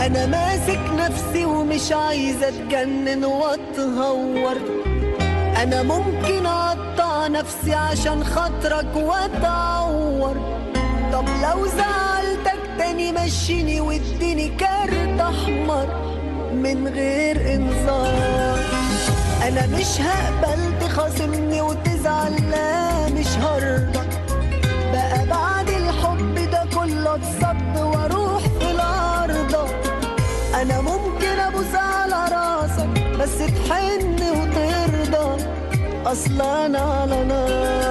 انا ماسك نفسي ومش عايزة اتجنن واتهور. انا ممكن اقطع نفسي عشان خاطرك واتعور. طب لو زعلتك تاني مشيني واديني كارت احمر من غير انذار. انا مش هقبل تخاصمني وتزعل، لا مش هرضى بقى بعد الحب ده كله اتصد واروح في العارضة. انا ممكن ابوس على راسك بس تحن وترضى، اصلا انا على نار.